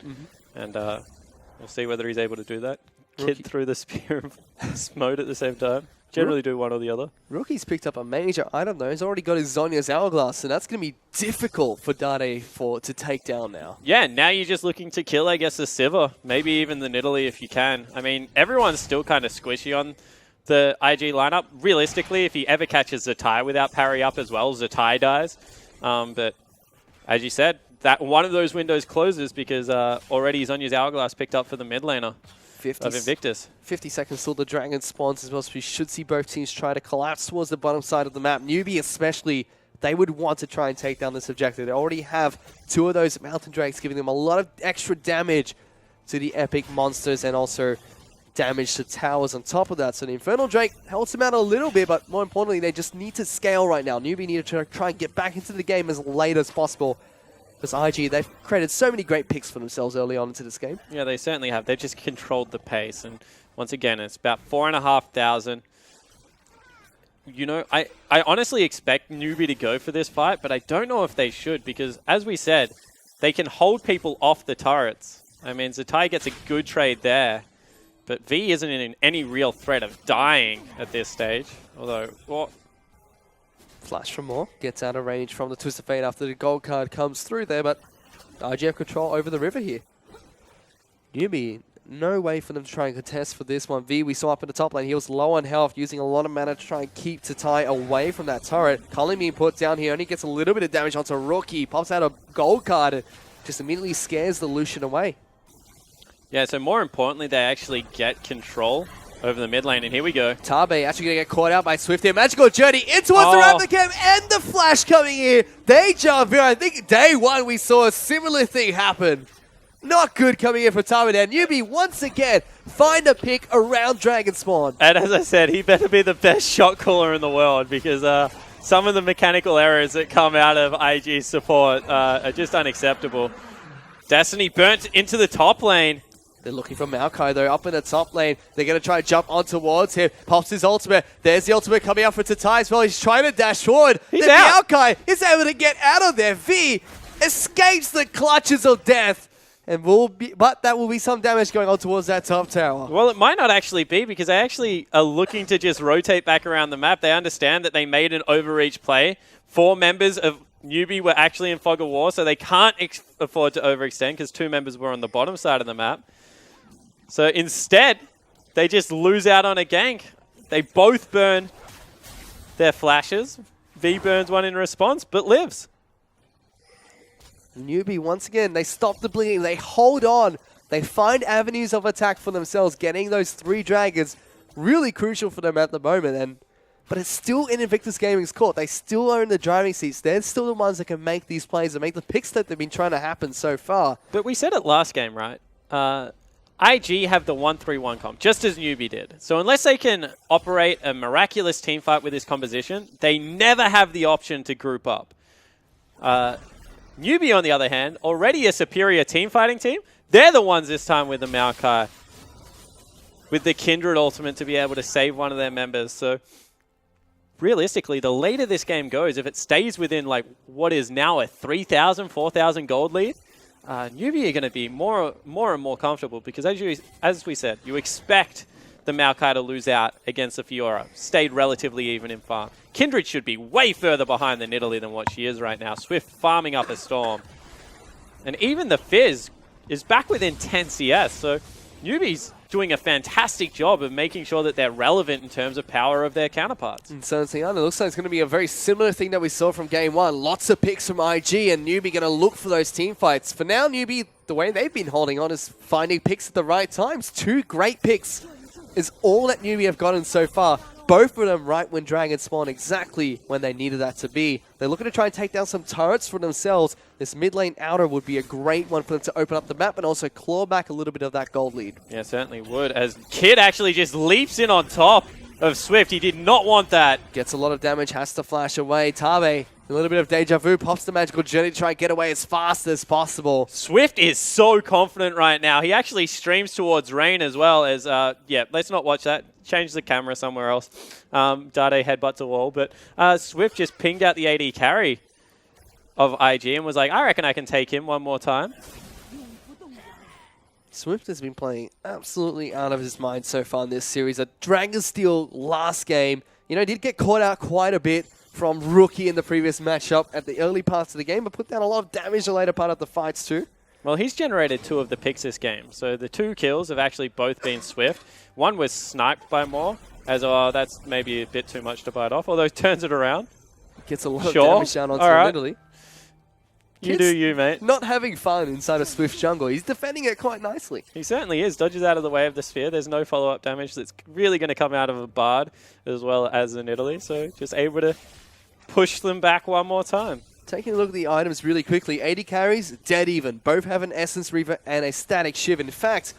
[SPEAKER 2] And we'll see whether he's able to do that. Kid through the Spear of mode at the same time. Generally do one or the other.
[SPEAKER 1] Rookie's picked up a major item though. He's already got his Zhonya's Hourglass, and that's going to be difficult for Dade to take down now.
[SPEAKER 2] Yeah, now you're just looking to kill, I guess, the Sivir. Maybe even the Nidalee if you can. I mean, everyone's still kind of squishy on the IG lineup. Realistically, if he ever catches Zatai without parry up as well, Zatai dies. But as you said, that one of those windows closes because already Zhonya's Hourglass picked up for the mid laner of Invictus.
[SPEAKER 1] 50 seconds till the Dragon spawns as well, so we should see both teams try to collapse towards the bottom side of the map. Newbee especially, they would want to try and take down this objective. They already have 2 of those Mountain Drakes giving them a lot of extra damage to the epic monsters and also damage to towers on top of that. So the Infernal Drake helps him out a little bit, but more importantly, they just need to scale right now. Newbee need to try and get back into the game as late as possible. Because IG, they've created so many great picks for themselves early on into this game.
[SPEAKER 2] Yeah, they certainly have. They've just controlled the pace. And once again, it's about 4,500. You know, I honestly expect Newbee to go for this fight, but I don't know if they should because, as we said, they can hold people off the turrets. I mean, Zatai gets a good trade there, but V isn't in any real threat of dying at this stage. Although, what?
[SPEAKER 1] Flash from More gets out of range from the Twist of Fate after the gold card comes through there, but IG have control over the river here. Newbee, no way for them to try and contest for this one. V, we saw up in the top lane, he was low on health, using a lot of mana to try and keep Zatai away from that turret. Culling being put down here, only gets a little bit of damage onto Rookie, pops out a gold card, and just immediately scares the Lucian away.
[SPEAKER 2] Yeah, so more importantly, they actually get control over the mid lane, and here we go.
[SPEAKER 1] Tabe actually going to get caught out by Swift here. Magical Journey in towards the Raptor camp, and the flash coming in. Deja Vu, I think day one we saw a similar thing happen. Not good coming in for Tabe there. Newbee once again find a pick around Dragon Spawn.
[SPEAKER 2] And as I said, he better be the best shot caller in the world because some of the mechanical errors that come out of IG support are just unacceptable. Destiny burnt into the top lane.
[SPEAKER 1] They're looking for Maokai though, up in the top lane. They're going to try and jump on towards him. Pops his ultimate. There's the ultimate coming out for Tatai as well. He's trying to dash forward.
[SPEAKER 2] He's
[SPEAKER 1] then
[SPEAKER 2] out.
[SPEAKER 1] Maokai is able to get out of there. V escapes the clutches of death. But that will be some damage going on towards that top tower.
[SPEAKER 2] Well, it might not actually be because they actually are looking to just rotate back around the map. They understand that they made an overreach play. 4 members of Newbee were actually in Fog of War, so they can't afford to overextend because 2 members were on the bottom side of the map. So instead, they just lose out on a gank. They both burn their flashes. V burns one in response, but lives.
[SPEAKER 1] Newbee, once again, they stop the bleeding. They hold on. They find avenues of attack for themselves. Getting those 3 dragons, really crucial for them at the moment. But it's still in Invictus Gaming's court. They still are in the driving seats. They're still the ones that can make these plays and make the picks that they've been trying to happen so far.
[SPEAKER 2] But we said it last game, right? IG have the 1-3-1 comp, just as Newbee did. So unless they can operate a miraculous team fight with this composition, they never have the option to group up. Newbee, on the other hand, already a superior team fighting team. They're the ones this time with the Maokai, with the Kindred ultimate to be able to save one of their members. So realistically, the later this game goes, if it stays within like what is now a 3,000, 4,000 gold lead, Newbee are going to be more and more comfortable because, as we said, you expect the Maokai to lose out against the Fiora. Stayed relatively even in farm. Kindred should be way further behind the Nidalee than what she is right now. Swift farming up a storm. And even the Fizz is back within 10 CS, so Newbee's doing a fantastic job of making sure that they're relevant in terms of power of their counterparts.
[SPEAKER 1] And so it looks like it's going to be a very similar thing that we saw from game 1. Lots of picks from IG and Newbee going to look for those team fights. For now, Newbee, the way they've been holding on is finding picks at the right times. 2 great picks is all that Newbee have gotten so far. Both of them right when Dragon spawned, exactly when they needed that to be. They're looking to try and take down some turrets for themselves. This mid lane outer would be a great one for them to open up the map and also claw back a little bit of that gold lead.
[SPEAKER 2] Yeah, certainly would, as Kid actually just leaps in on top of Swift. He did not want that.
[SPEAKER 1] Gets a lot of damage, has to flash away. Tabe, a little bit of deja vu, pops the magical journey to try and get away as fast as possible.
[SPEAKER 2] Swift is so confident right now. He actually streams towards Rain as well as, yeah, let's not watch that. Change the camera somewhere else. Dade headbutts a wall, but Swift just pinged out the AD carry of IG and was like, I reckon I can take him one more time.
[SPEAKER 1] Swift has been playing absolutely out of his mind so far in this series. A Dragonsteel last game, did get caught out quite a bit from Rookie in the previous matchup at the early parts of the game, but put down a lot of damage the later part of the fights too.
[SPEAKER 2] Well, he's generated 2 of the picks this game. So the 2 kills have actually both been Swift. One was sniped by More, as that's maybe a bit too much to bite off, although he turns it around.
[SPEAKER 1] Gets a lot of damage down onto Nidalee.
[SPEAKER 2] You do you, mate.
[SPEAKER 1] Not having fun inside of Swift jungle. He's defending it quite nicely.
[SPEAKER 2] He certainly is. Dodges out of the way of the sphere. There's no follow-up damage that's really going to come out of a Bard as well as a Nidalee. So just able to push them back one more time.
[SPEAKER 1] Taking a look at the items really quickly. 80 carries, dead even. Both have an Essence Reaver and a Static Shiv. In fact,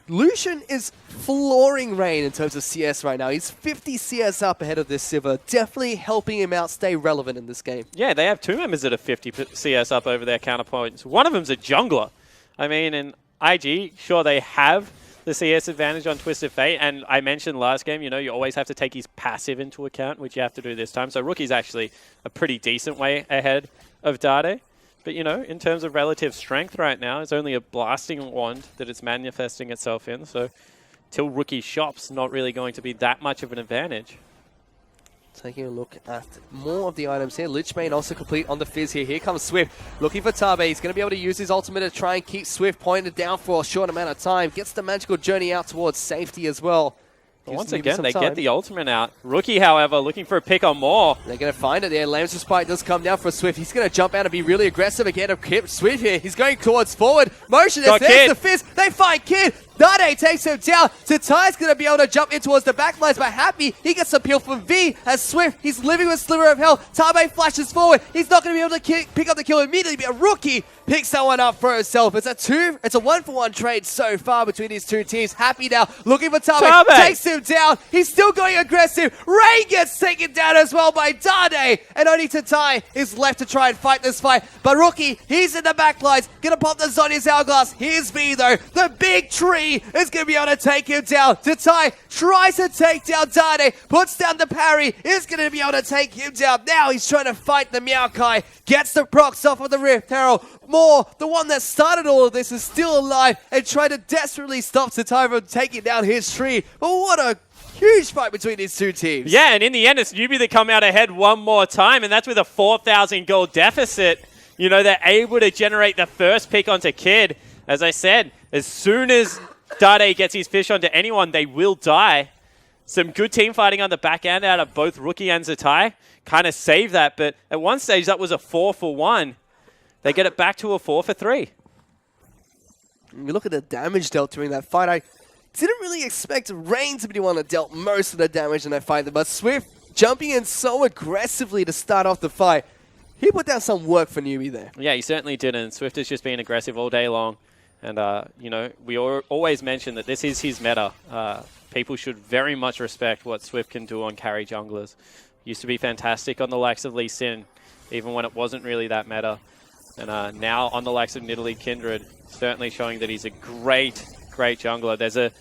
[SPEAKER 1] Lucian is flooring Rain in terms of CS right now. He's 50 CS up ahead of this Sivir. Definitely helping him out stay relevant in this game.
[SPEAKER 2] Yeah, they have 2 members that are 50 CS up over their counterpoints. One of them's a jungler. I mean, in IG, sure, they have the CS advantage on Twisted Fate, and I mentioned last game, you know, you always have to take his passive into account, which you have to do this time. So Rookie's actually a pretty decent way ahead of Dade. But, you know, in terms of relative strength right now, it's only a blasting wand that it's manifesting itself in. So till Rookie shops, not really going to be that much of an advantage.
[SPEAKER 1] Taking a look at more of the items here. Lich Bane also complete on the Fizz here. Here comes Swift looking for Tabe. He's going to be able to use his ultimate to try and keep Swift pointed down for a short amount of time. Gets the magical journey out towards safety as well.
[SPEAKER 2] But once again, they get the ultimate out. Rookie, however, looking for a pick on more.
[SPEAKER 1] They're going to find it there. Lamb's Spike does come down for Swift. He's going to jump out and be really aggressive again. Swift here. He's going towards forward. Motion. There's the Fizz. They find Kid. Dade takes him down. Tatai's going to be able to jump in towards the back lines, but Happy, he gets a peel from V as Swift. He's living with Sliver of Hell. Tabe flashes forward. He's not going to be able to pick up the kill immediately, but a Rookie picks that one up for himself. It's a 1-for-1 trade so far between these two teams. Happy now looking for Tabe. Takes him down. He's still going aggressive. Ray gets taken down as well by Dade, and only Tatai is left to try and fight this fight. But Rookie, he's in the back lines. Gonna pop the Zhonya's Hourglass. Here's V though. The big tree is going to be able to take him down. Tatai tries to take down Dade, puts down the parry, is going to be able to take him down. Now he's trying to fight the Maokai, gets the procs off of the Rift Herald. Moore, the one that started all of this, is still alive and trying to desperately stop Tatai from taking down his tree. But what a huge fight between these two teams.
[SPEAKER 2] Yeah, and in the end, it's Newbee that come out ahead one more time, and that's with a 4,000 gold deficit. You know, they're able to generate the first pick onto Kid. As I said, as soon as Dade gets his fish onto anyone, they will die. Some good team fighting on the back end out of both Rookie and Zatai. Kind of saved that, but at one stage that was a 4-for-1. They get it back to a 4-for-3.
[SPEAKER 1] You look at the damage dealt during that fight. I didn't really expect Rain to be the one that dealt most of the damage in that fight, but Swift jumping in so aggressively to start off the fight. He put down some work for Newbee there.
[SPEAKER 2] Yeah, he certainly did, and Swift has just been aggressive all day long. And, you know, we always mention that this is his meta. People should very much respect what Swift can do on carry junglers. Used to be fantastic on the likes of Lee Sin, even when it wasn't really that meta. And now on the likes of Nidalee Kindred, certainly showing that he's a great jungler. There's a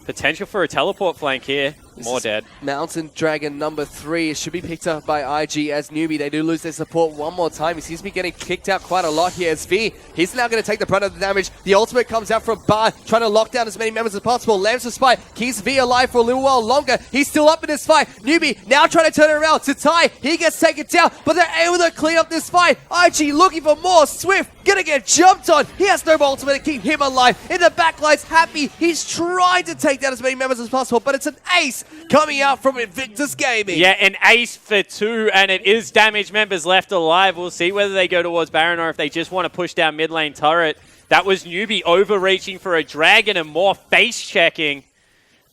[SPEAKER 2] potential for a teleport flank here. More dead.
[SPEAKER 1] Mountain Dragon number 3 should be picked up by IG as Newbee. They do lose their support one more time. He seems to be getting kicked out quite a lot here as V. He's now going to take the brunt of the damage. The ultimate comes out from Bar, trying to lock down as many members as possible. Lambs for Spy keeps V alive for a little while longer. He's still up in this fight. Newbee now trying to turn it around. Tatai, he gets taken down, but they're able to clean up this fight. IG looking for more. Swift gonna get jumped on. He has no ultimate to keep him alive. In the backlines, Happy. He's trying to take down as many members as possible, but it's an ace coming out from Invictus Gaming.
[SPEAKER 2] Yeah, an ace for 2, and it is damage members left alive. We'll see whether they go towards Baron or if they just want to push down mid lane turret. That was Newbee overreaching for a dragon and more face checking.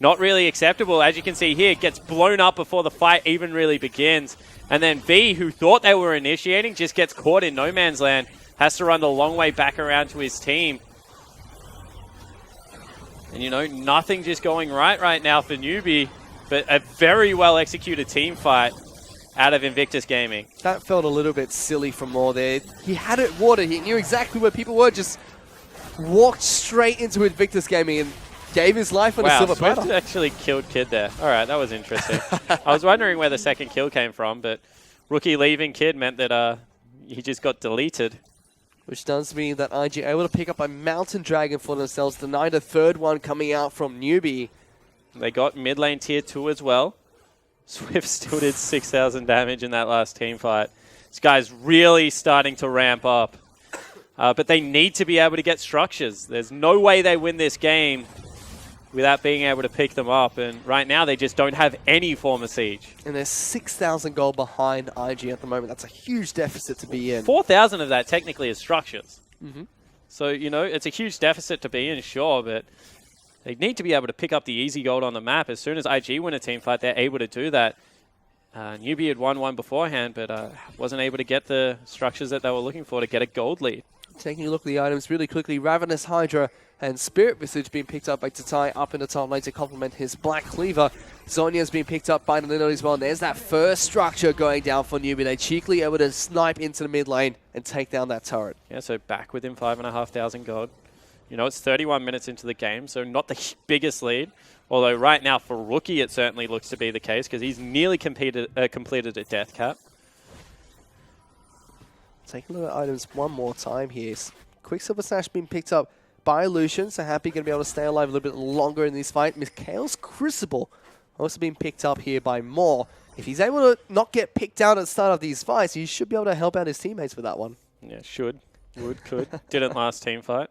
[SPEAKER 2] Not really acceptable. As you can see here, it gets blown up before the fight even really begins. And then V, who thought they were initiating, just gets caught in no man's land. Has to run the long way back around to his team. And, you know, nothing just going right now for Newbee, but a very well-executed team fight out of Invictus Gaming.
[SPEAKER 1] That felt a little bit silly from Moore there. He had it watered. He knew exactly where people were, just walked straight into Invictus Gaming and gave his life on a silver platter.
[SPEAKER 2] Swift actually killed Kid there. All right, that was interesting. I was wondering where the second kill came from, but Rookie leaving Kid meant that he just got deleted.
[SPEAKER 1] Which does mean that IG able to pick up a Mountain Dragon for themselves, denied a third one coming out from Newbee.
[SPEAKER 2] They got mid lane tier 2 as well. Swift still did 6,000 damage in that last team fight. This guy's really starting to ramp up. But they need to be able to get structures. There's no way they win this game without being able to pick them up. And right now, they just don't have any form of siege.
[SPEAKER 1] And they're 6,000 gold behind IG at the moment. That's a huge deficit to be in.
[SPEAKER 2] 4,000 of that technically is structures.
[SPEAKER 1] Mm-hmm.
[SPEAKER 2] So, you know, it's a huge deficit to be in, sure, but they need to be able to pick up the easy gold on the map. As soon as IG win a team fight, they're able to do that. Newbee had won one beforehand, but wasn't able to get the structures that they were looking for to get a gold lead.
[SPEAKER 1] Taking a look at the items really quickly, Ravenous Hydra and Spirit Visage being picked up by Tatai up in the top lane to complement his Black Cleaver. Zonya's been picked up by Nidalee as well, and there's that first structure going down for Newbee. They cheekily able to snipe into the mid lane and take down that turret.
[SPEAKER 2] Yeah, so back within 5,500 gold. You know, it's 31 minutes into the game, so not the biggest lead. Although right now for Rookie, it certainly looks to be the case because he's nearly completed a death cap.
[SPEAKER 1] Taking a look at items one more time here. Quicksilver Sash being picked up by Lucian, so Happy going to be able to stay alive a little bit longer in this fight. Mikhail's Crucible also being picked up here by Moore. If he's able to not get picked out at the start of these fights, he should be able to help out his teammates with that one.
[SPEAKER 2] Yeah, should, would, could. Didn't last team fight.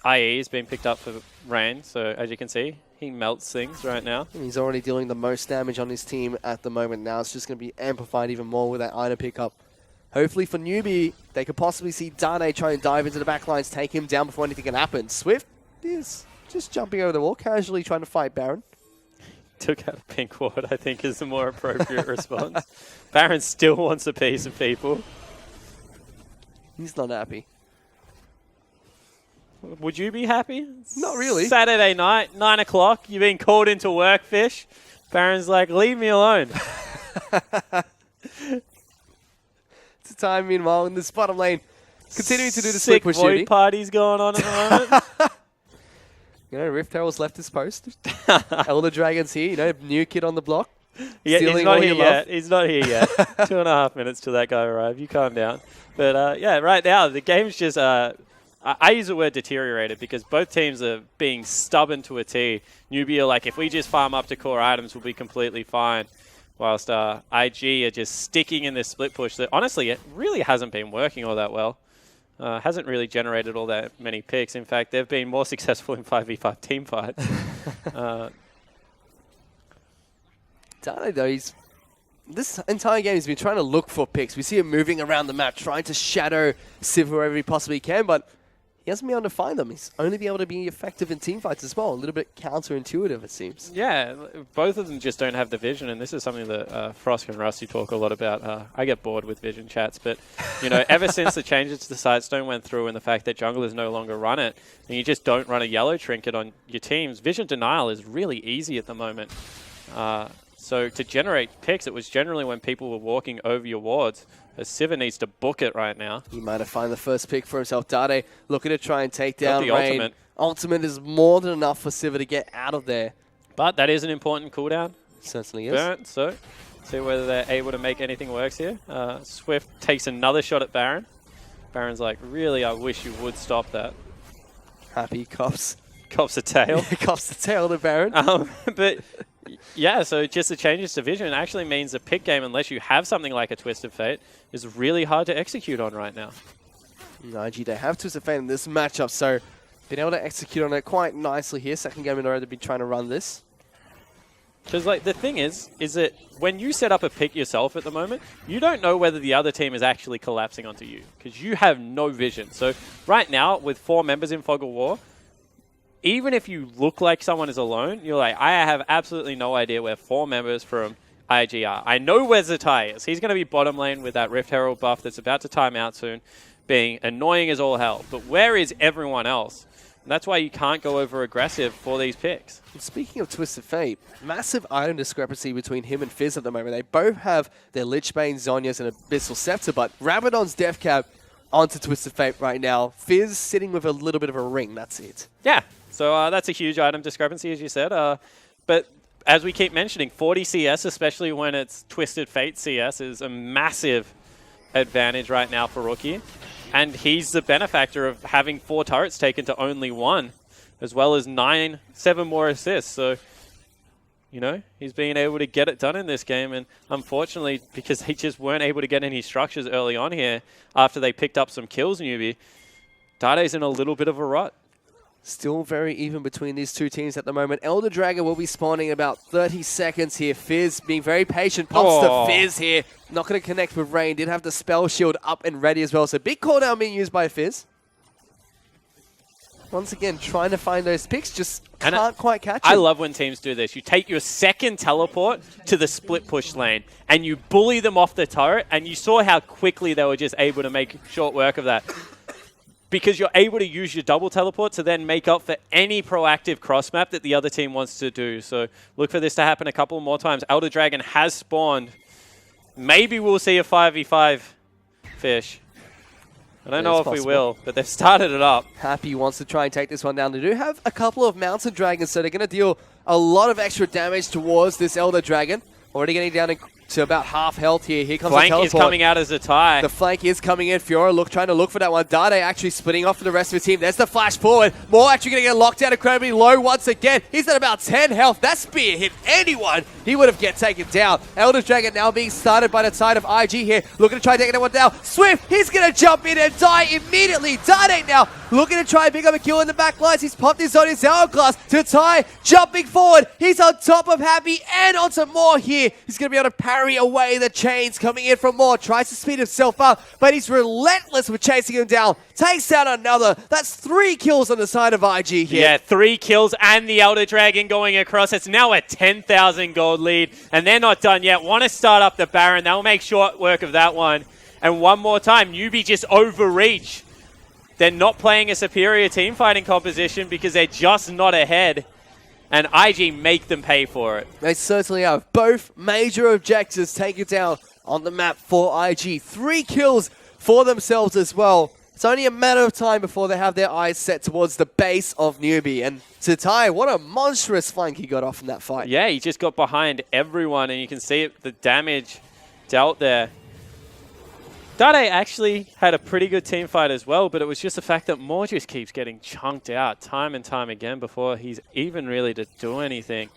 [SPEAKER 2] IE has been picked up for Rain, so as you can see, he melts things right now.
[SPEAKER 1] And he's already dealing the most damage on his team at the moment now. It's just going to be amplified even more with that item pickup. Hopefully for Newbee, they could possibly see Dade try and dive into the backlines, take him down before anything can happen. Swift is just jumping over the wall, casually trying to fight Baron.
[SPEAKER 2] Took out a pink ward, I think, is the more appropriate response. Baron still wants a piece of people.
[SPEAKER 1] He's not happy.
[SPEAKER 2] Would you be happy?
[SPEAKER 1] Not really.
[SPEAKER 2] Saturday night, 9 o'clock, you've been called into work, Fish. Baron's like, leave me alone.
[SPEAKER 1] It's time, meanwhile, in this bottom lane, continuing to do the
[SPEAKER 2] sick
[SPEAKER 1] split push
[SPEAKER 2] void
[SPEAKER 1] duty.
[SPEAKER 2] parties going on at the moment.
[SPEAKER 1] You know, Rift Herald's left his post. Elder Dragon's here, you know, new kid on the block.
[SPEAKER 2] Yeah, he's
[SPEAKER 1] Stealing
[SPEAKER 2] not
[SPEAKER 1] all
[SPEAKER 2] here
[SPEAKER 1] your love.
[SPEAKER 2] yet. He's not here yet. 2.5 minutes till that guy arrives. You calm down. But yeah, right now, the game's just... I use the word deteriorated because both teams are being stubborn to a T. Newbee are like, if we just farm up to core items, we'll be completely fine. Whilst IG are just sticking in this split push that, honestly, it really hasn't been working all that well. Hasn't really generated all that many picks. In fact, they've been more successful in 5v5 team fights.
[SPEAKER 1] Dade, though, this entire game he's been trying to look for picks. We see him moving around the map, trying to shadow Sivir wherever he possibly can, but he hasn't been able to find them. He's only been able to be effective in team fights as well. A little bit counterintuitive, it seems.
[SPEAKER 2] Yeah, both of them just don't have the vision, and this is something that Frost and Rusty talk a lot about. I get bored with vision chats, but you know, ever since the changes to the Sightstone went through and the fact that junglers no longer run it, and you just don't run a yellow trinket on your teams, vision denial is really easy at the moment. So to generate picks, it was generally when people were walking over your wards. Sivir needs to book it right now.
[SPEAKER 1] He might have found the first pick for himself. Dade looking to try and take down
[SPEAKER 2] the
[SPEAKER 1] Rain.
[SPEAKER 2] ultimate.
[SPEAKER 1] Ultimate is more than enough for Sivir to get out of there.
[SPEAKER 2] But that is an important cooldown.
[SPEAKER 1] Certainly is.
[SPEAKER 2] Burnt, so see whether they're able to make anything works here. Swift takes another shot at Baron. Baron's like, really, I wish you would stop that.
[SPEAKER 1] Happy cops.
[SPEAKER 2] Cops a tail.
[SPEAKER 1] Cops the tail to Baron.
[SPEAKER 2] But yeah, so just the changes to vision actually means the pick game, unless you have something like a Twisted Fate, is really hard to execute on right now.
[SPEAKER 1] IG, they have Twisted Fate in this matchup, so been able to execute on it quite nicely here. Second game in a row they've been trying to run this.
[SPEAKER 2] Because like the thing is that when you set up a pick yourself at the moment, you don't know whether the other team is actually collapsing onto you because you have no vision. So right now, with 4 members in Fog of War, even if you look like someone is alone, you're like, I have absolutely no idea where 4 members from IG are. I know where Zatai is. He's going to be bottom lane with that Rift Herald buff that's about to time out soon, being annoying as all hell. But where is everyone else? And that's why you can't go over aggressive for these picks.
[SPEAKER 1] Speaking of Twisted Fate, massive item discrepancy between him and Fizz at the moment. They both have their Lichbane, Zhonya's, and Abyssal Scepter, but Rabadon's Death Cap onto Twisted Fate right now. Fizz sitting with a little bit of a ring, that's it.
[SPEAKER 2] Yeah, so that's a huge item discrepancy, as you said. But as we keep mentioning, 40 CS, especially when it's Twisted Fate CS, is a massive advantage right now for Rookie. And he's the benefactor of having 4 turrets taken to only 1, as well as 7 more assists. So, you know, he's been able to get it done in this game. And unfortunately, because they just weren't able to get any structures early on here after they picked up some kills, Newbee, Dade's in a little bit of a rut.
[SPEAKER 1] Still very even between these two teams at the moment. Elder Dragon will be spawning in about 30 seconds here. Fizz being very patient. Pops to Fizz here. Not going to connect with Rain. Did have the spell shield up and ready as well. So big cooldown being used by Fizz. Once again, trying to find those picks, just can't quite catch
[SPEAKER 2] I
[SPEAKER 1] him.
[SPEAKER 2] love when teams do this. You take your second teleport to the split push lane, and you bully them off the turret, and you saw how quickly they were just able to make short work of that. Because you're able to use your double teleport to then make up for any proactive cross map that the other team wants to do. So look for this to happen a couple more times. Elder Dragon has spawned. Maybe we'll see a 5v5 fish. I don't know if we will, but they've started it up.
[SPEAKER 1] Happy wants to try and take this one down. They do have a couple of Mountain Dragons, so they're going to deal a lot of extra damage towards this Elder Dragon. Already getting down to about half health here. Here comes the teleport.
[SPEAKER 2] Flank is coming out as a tie.
[SPEAKER 1] The flank is coming in. Fiora trying to look for that one. Dade actually splitting off for the rest of his team. There's the flash forward. More actually going to get locked out incredibly low once again. He's at about 10 health. That spear hit anyone. He would have get taken down. Elder Dragon now being started by the side of IG here. Looking to try taking that one down. Swift, he's going to jump in and die immediately. Dade now looking to try and pick up a kill in the back lines. He's popped his on his hourglass to tie. Jumping forward. He's on top of Happy and onto More here. He's going to be able to parry away the chains coming in from More. Tries to speed himself up, but he's relentless with chasing him down. Takes down another. That's 3 kills on the side of IG here.
[SPEAKER 2] Yeah, 3 kills and the Elder Dragon going across. It's now a 10,000 gold lead, and they're not done yet. Want to start up the Baron. They'll make short work of that one. And one more time, Newbee just overreach. They're not playing a superior team fighting composition because they're just not ahead. And IG make them pay for it.
[SPEAKER 1] They certainly have. Both major objectives taken down on the map for IG. 3 kills for themselves as well. It's only a matter of time before they have their eyes set towards the base of Newbee. And Tatai, what a monstrous flank he got off in that fight.
[SPEAKER 2] Yeah, he just got behind everyone, and you can see the damage dealt there. Dade actually had a pretty good team fight as well, but it was just the fact that More just keeps getting chunked out time and time again before he's even really to do anything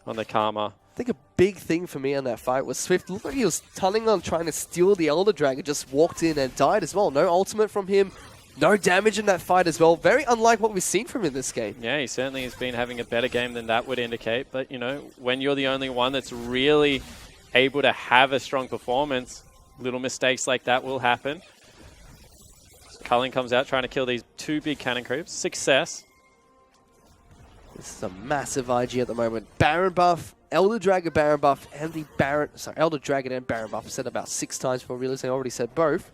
[SPEAKER 2] on the Karma.
[SPEAKER 1] I think a big thing for me on that fight was Swift looked like he was tunneling on trying to steal the Elder Dragon, just walked in and died as well. No ultimate from him, no damage in that fight as well. Very unlike what we've seen from him in this game.
[SPEAKER 2] Yeah, he certainly has been having a better game than that would indicate, but you know, when you're the only one that's really able to have a strong performance, little mistakes like that will happen. Culling comes out trying to kill these 2 big cannon creeps. Success.
[SPEAKER 1] This is a massive IG at the moment. Baron buff, Elder Dragon Baron buff, and the Baron... Sorry, Elder Dragon and Baron buff. I said about 6 times before realizing I already said both.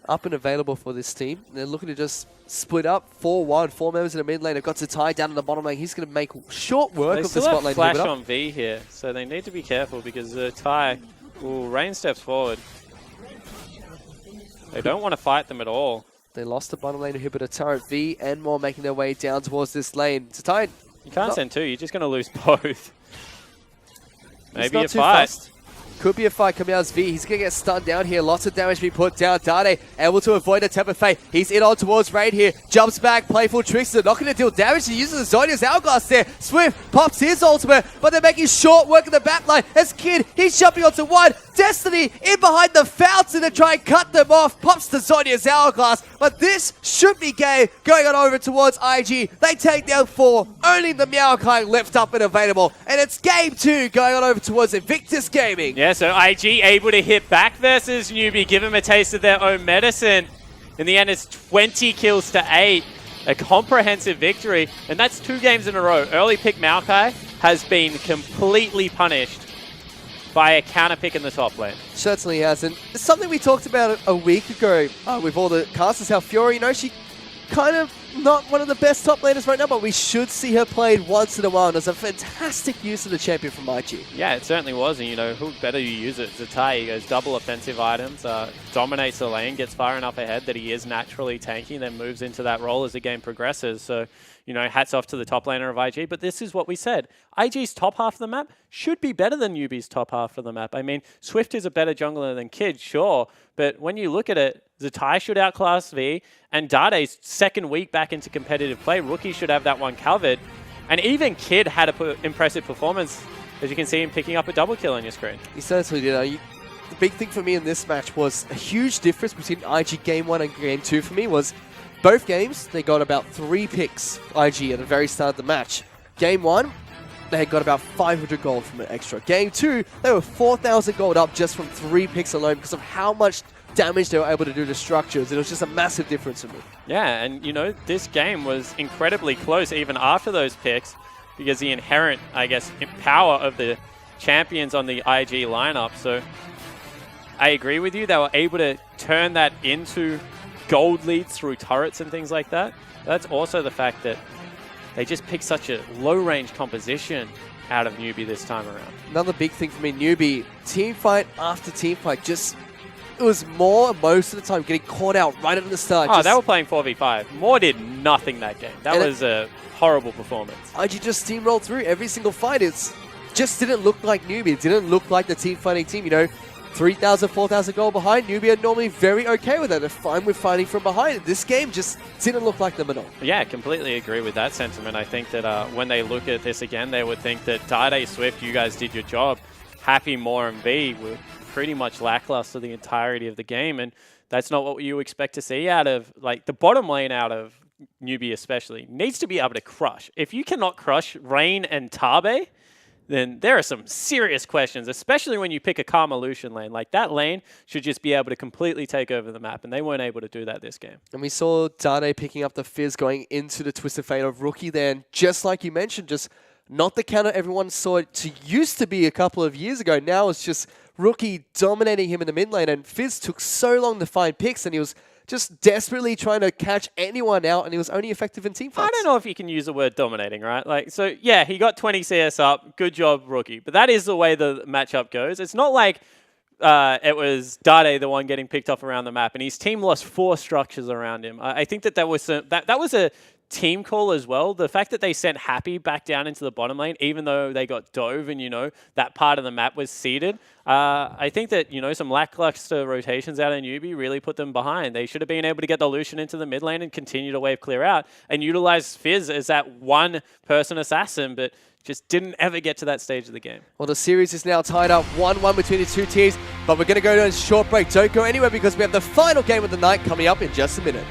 [SPEAKER 1] Up and available for this team. They're looking to just split up 4-1. 4 members in the mid lane. They've got to tie down in the bottom lane. He's going to make short work of this bot lane.
[SPEAKER 2] Flash on V here, so they need to be careful because Tai will rain steps forward. They don't want to fight them at all.
[SPEAKER 1] They lost the bottom lane inhibitor turret. V and More making their way down towards this lane. Tatai,
[SPEAKER 2] you can't send 2. You're just going to lose both. Maybe a fight.
[SPEAKER 1] Fast. Could be a fight coming out as V. He's going to get stunned down here. Lots of damage being put down. Dade able to avoid a Temper Fate. He's in on towards Raid here. Jumps back. Playful Trickster. Not going to deal damage. He uses the Zhonya's Hourglass there. Swift pops his ultimate, but they're making short work in the backline. As Kid, he's jumping onto one. Destiny in behind the fountain to try and cut them off. Pops the Zhonya's Hourglass, but this should be game going on over towards IG. They take down 4. Only the Maokai left up and available. And it's game 2 going on over towards Invictus Gaming.
[SPEAKER 2] Yeah, so IG able to hit back versus Newbee, give them a taste of their own medicine. In the end, it's 20 kills to 8. A comprehensive victory, and that's 2 games in a row. Early pick Maokai has been completely punished by a counter pick in the top lane.
[SPEAKER 1] Certainly has, and it's something we talked about a week ago with all the casters, how Fiora, you know, she kind of not one of the best top laners right now, but we should see her played once in a while, and it's a fantastic use of the champion from IG.
[SPEAKER 2] Yeah, it certainly was, and you know, who better you use it? Zatai, he goes double offensive items, dominates the lane, gets far enough ahead that he is naturally tanky, then moves into that role as the game progresses, so you know, hats off to the top laner of IG, but this is what we said. IG's top half of the map should be better than Newbee's top half of the map. I mean, Swift is a better jungler than Kid, sure, but when you look at it, Zatai should outclass V, and Dade's second week back into competitive play. Rookie should have that one covered. And even Kid had an impressive performance, as you can see him picking up a double kill on your screen.
[SPEAKER 1] He certainly did. The big thing for me in this match was a huge difference between IG Game 1 and Game 2 for me was both games, they got about 3 picks, IG, at the very start of the match. Game 1, they had got about 500 gold from an extra. Game 2, they were 4,000 gold up just from 3 picks alone because of how much damage they were able to do to structures. It was just a massive difference for me.
[SPEAKER 2] Yeah, and you know, this game was incredibly close even after those picks because the inherent, I guess, power of the champions on the IG lineup. So I agree with you. They were able to turn that into gold leads through turrets and things like that. That's also the fact that they just picked such a low-range composition out of Newbee this time around.
[SPEAKER 1] Another big thing for me, Newbee, team fight after team fight, just it was more most of the time getting caught out right at the start.
[SPEAKER 2] Oh, they were playing 4v5. Moore did nothing that game. That was a horrible performance.
[SPEAKER 1] IG just steamrolled through every single fight. It just didn't look like Newbee. It didn't look like the team fighting team. You know, 3,000, 4,000 gold behind. Newbee are normally very okay with that. They're fine with fighting from behind. This game just didn't look like them at all.
[SPEAKER 2] Yeah, completely agree with that sentiment. I think that when they look at this again, they would think that Dade, Swift, you guys did your job. Happy, Moore, and V were pretty much lackluster the entirety of the game, and that's not what you expect to see out of, like, the bottom lane out of Newbee especially. Needs to be able to crush. If you cannot crush Rain and Tabe, then there are some serious questions, especially when you pick a Karma Lucian lane. Like, that lane should just be able to completely take over the map, and they weren't able to do that this game.
[SPEAKER 1] And we saw Dade picking up the Fizz going into the Twisted Fate of Rookie there, and just like you mentioned, just not the counter everyone saw it to used to be a couple of years ago. Now it's just Rookie dominating him in the mid lane, and Fizz took so long to find picks, and he was just desperately trying to catch anyone out, and he was only effective in team fights.
[SPEAKER 2] I don't know if you can use the word dominating, right? Like, so yeah, he got 20 CS up. Good job, Rookie. But that is the way the matchup goes. It's not like it was Dade the one getting picked off around the map, and his team lost 4 structures around him. I think that was a team call as well. The fact that they sent Happy back down into the bottom lane, even though they got dove and, you know, that part of the map was seeded. I think that, you know, some lackluster rotations out of Newbee really put them behind. They should have been able to get the Lucian into the mid lane and continue to wave clear out and utilize Fizz as that one-person assassin, but just didn't ever get to that stage of the game.
[SPEAKER 1] Well, the series is now tied up 1-1 between the two teams, but we're going to go to a short break. Don't go anywhere because we have the final game of the night coming up in just a minute.